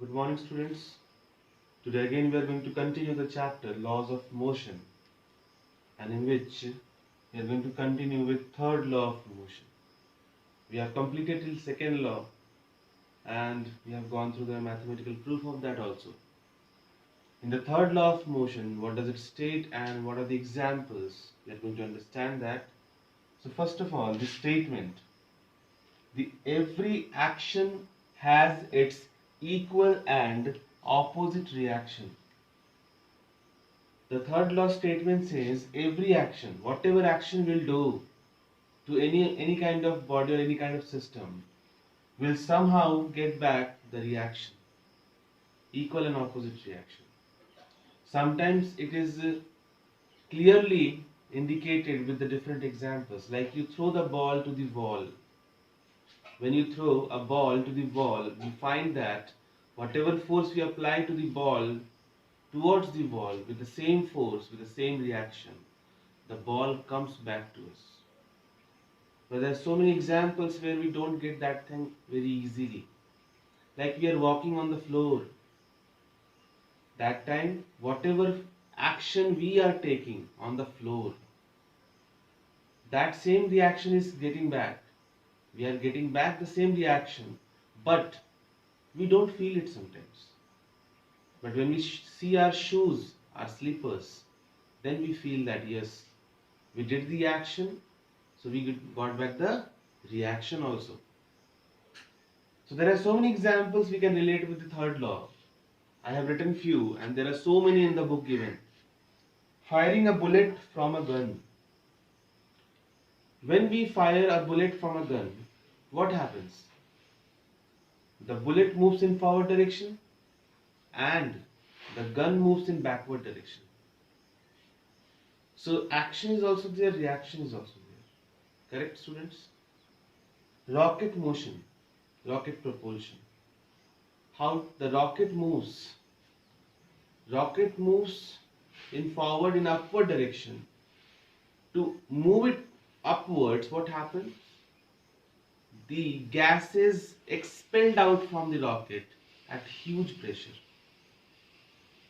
Good morning, students. Today again we are going to continue the chapter Laws of Motion, and in which we are going to continue with third law of motion. We have completed till second law and we have gone through the mathematical proof of that also. In the third law of motion, what does it state and what are the examples? We are going to understand that. So first of all, the statement, the every action has its equal and opposite reaction. The third law statement says every action, whatever action will do to any kind of body or any kind of system, will somehow get back the reaction, equal and opposite reaction. Sometimes it is clearly indicated with the different examples, like you throw the ball to the wall. When you throw a ball to the wall, we find that whatever force we apply to the ball towards the wall with the same force, with the same reaction, the ball comes back to us. But there are so many examples where we don't get that thing very easily. Like we are walking on the floor. That time, whatever action we are taking on the floor, that same reaction is getting back. We are getting back the same reaction, but we don't feel it sometimes. But when we see our shoes, our slippers, then we feel that yes, we did the action, so we got back the reaction also. So there are so many examples we can relate with the third law. I have written few and there are so many in the book given. Firing a bullet from a gun. When we fire a bullet from a gun, what happens? The bullet moves in forward direction and the gun moves in backward direction. So action is also there, reaction is also there. Correct, students? Rocket motion, rocket propulsion. How the rocket moves? Rocket moves in forward in upward direction. To move it upwards, what happens? The gas is expelled out from the rocket at huge pressure.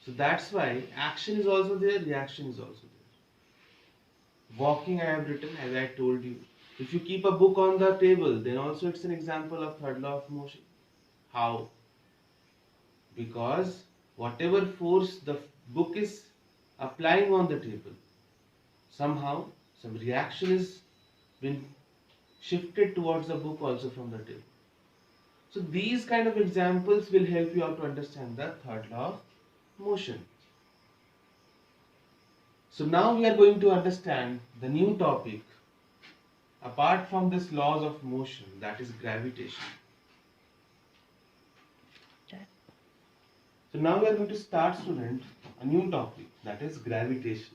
So that's why action is also there, reaction is also there. Walking I have written as I told you. If you keep a book on the table, then also it's an example of third law of motion. How? Because whatever force the book is applying on the table, somehow some reaction is been shifted towards the book also from the table. So these kind of examples will help you out to understand the third law of motion. So now we are going to understand the new topic apart from this laws of motion, that is gravitation. So now we are going to start, student, a new topic, that is gravitation.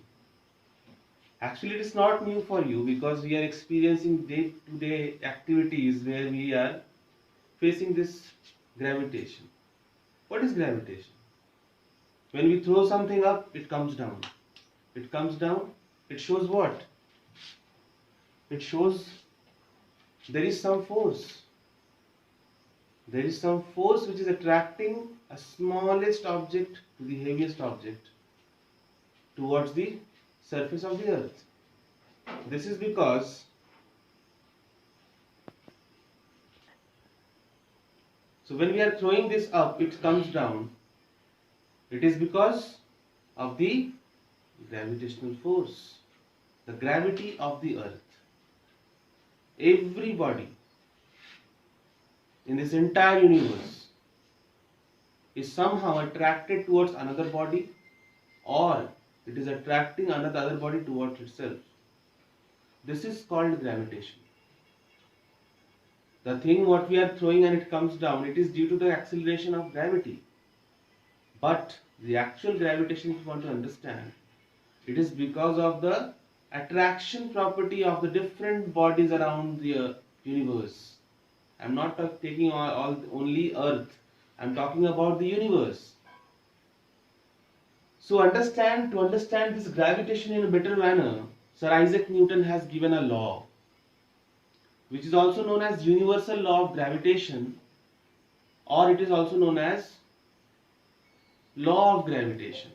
Actually, it is not new for you because we are experiencing day-to-day activities where we are facing this gravitation. What is gravitation? When we throw something up, it comes down. It comes down, it shows what? It shows there is some force. There is some force which is attracting a smallest object to the heaviest object towards the surface of the earth. This is because so when we are throwing this up, it comes down. It is because of the gravitational force, the gravity of the earth. Everybody in this entire universe is somehow attracted towards another body, or it is attracting another body towards itself. This is called gravitation. The thing what we are throwing and it comes down, it is due to the acceleration of gravity. But the actual gravitation, if you want to understand, it is because of the attraction property of the different bodies around the universe. I am not taking only Earth. I am talking about the universe. So to understand this gravitation in a better manner, Sir Isaac Newton has given a law, which is also known as universal law of gravitation, or it is also known as law of gravitation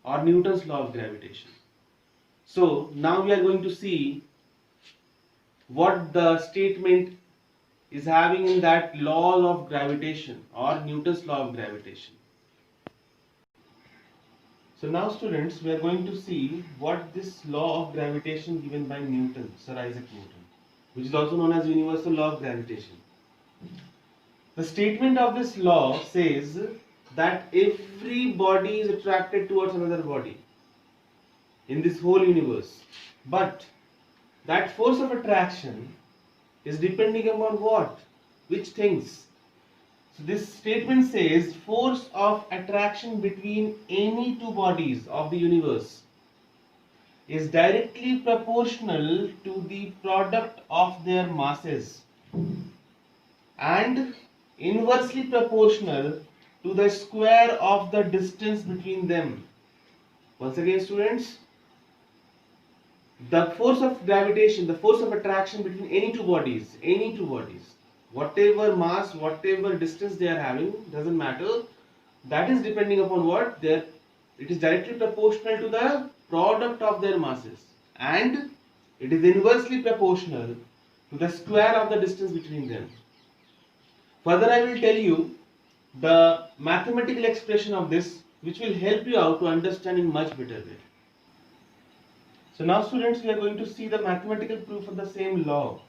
or Newton's law of gravitation. So now we are going to see what the statement is having in that law of gravitation or Newton's law of gravitation. So now students, we are going to see what this law of gravitation given by Newton, Sir Isaac Newton, which is also known as universal law of gravitation. The statement of this law says that every body is attracted towards another body in this whole universe. But that force of attraction is depending upon what? Which things? So this statement says force of attraction between any two bodies of the universe is directly proportional to the product of their masses and inversely proportional to the square of the distance between them. Once again students, the force of gravitation, the force of attraction between any two bodies, whatever mass, whatever distance they are having, doesn't matter, that is depending upon what? It is directly proportional to the product of their masses and it is inversely proportional to the square of the distance between them. Further, I will tell you the mathematical expression of this, which will help you out to understand in much better way. So now students, we are going to see the mathematical proof of the same law.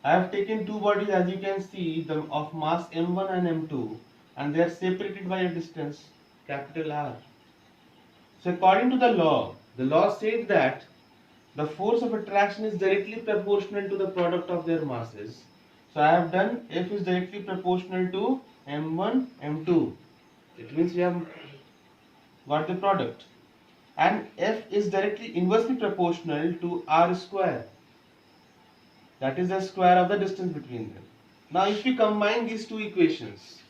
I have taken two bodies, as you can see, them of mass m1 and m2, and they are separated by a distance capital R. So according to the law said that the force of attraction is directly proportional to the product of their masses. So I have done F is directly proportional to m1, m2. It means we have got the product. And F is directly inversely proportional to R square. That is the square of the distance between them. Now if we combine these two equations,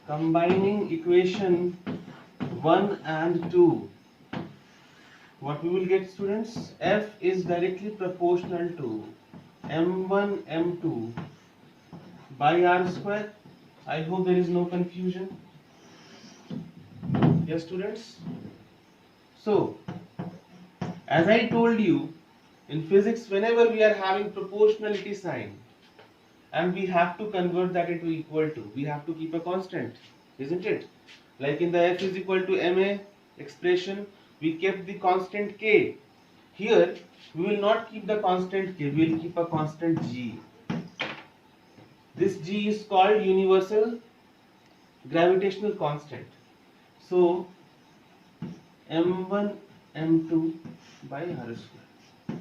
combining equation 1 and 2, what we will get students? F is directly proportional to m1 m2 by R square. I hope there is no confusion. Yes students? So, as I told you, in physics, whenever we are having proportionality sign and we have to convert that into equal to, we have to keep a constant, isn't it? Like in the F is equal to ma expression, we kept the constant k. Here, we will not keep the constant k, we will keep a constant g. This g is called universal gravitational constant. So, m1 m2 by R square.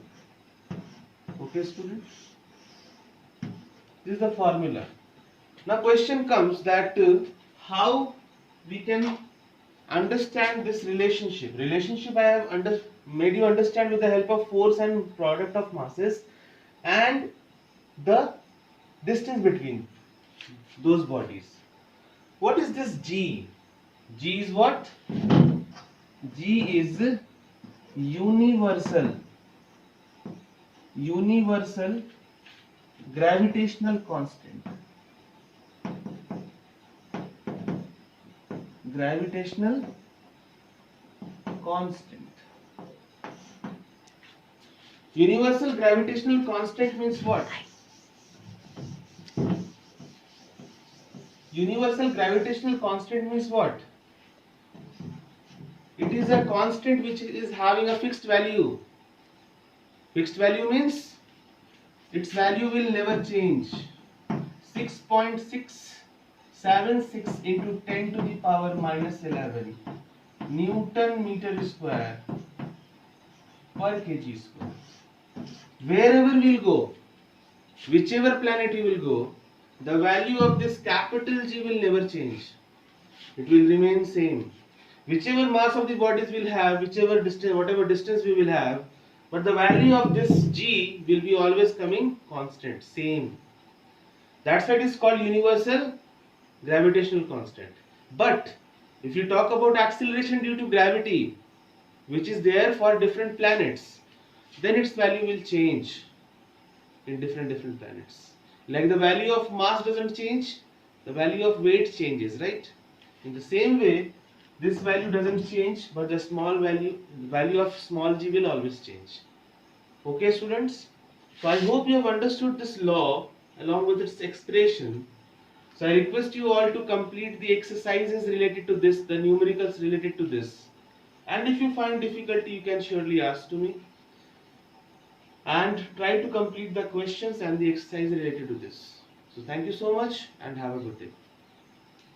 Okay students, this is the formula. Now question comes that how we can understand this relationship. I have made you understand with the help of force and product of masses and the distance between those bodies. What is this G? G is what? G is universal gravitational constant. Gravitational constant. Universal gravitational constant means what? Universal gravitational constant means what? It is a constant which is having a fixed value. Fixed value means its value will never change. 6.676 into 10 to the power minus 11 Newton meter square per kg square. Wherever we will go, whichever planet you will go, the value of this capital G will never change. It will remain same. Whichever mass of the bodies will have, whichever distance, whatever distance we will have, but the value of this G will be always coming constant, same. That's why it is called universal gravitational constant. But if you talk about acceleration due to gravity, which is there for different planets, then its value will change in different planets. Like the value of mass doesn't change, the value of weight changes, right? In the same way, this value doesn't change, but the value of small g will always change. Okay, students? So I hope you have understood this law along with its expression. So I request you all to complete the exercises related to this, the numericals related to this. And if you find difficulty, you can surely ask to me. And try to complete the questions and the exercise related to this. So thank you so much and have a good day.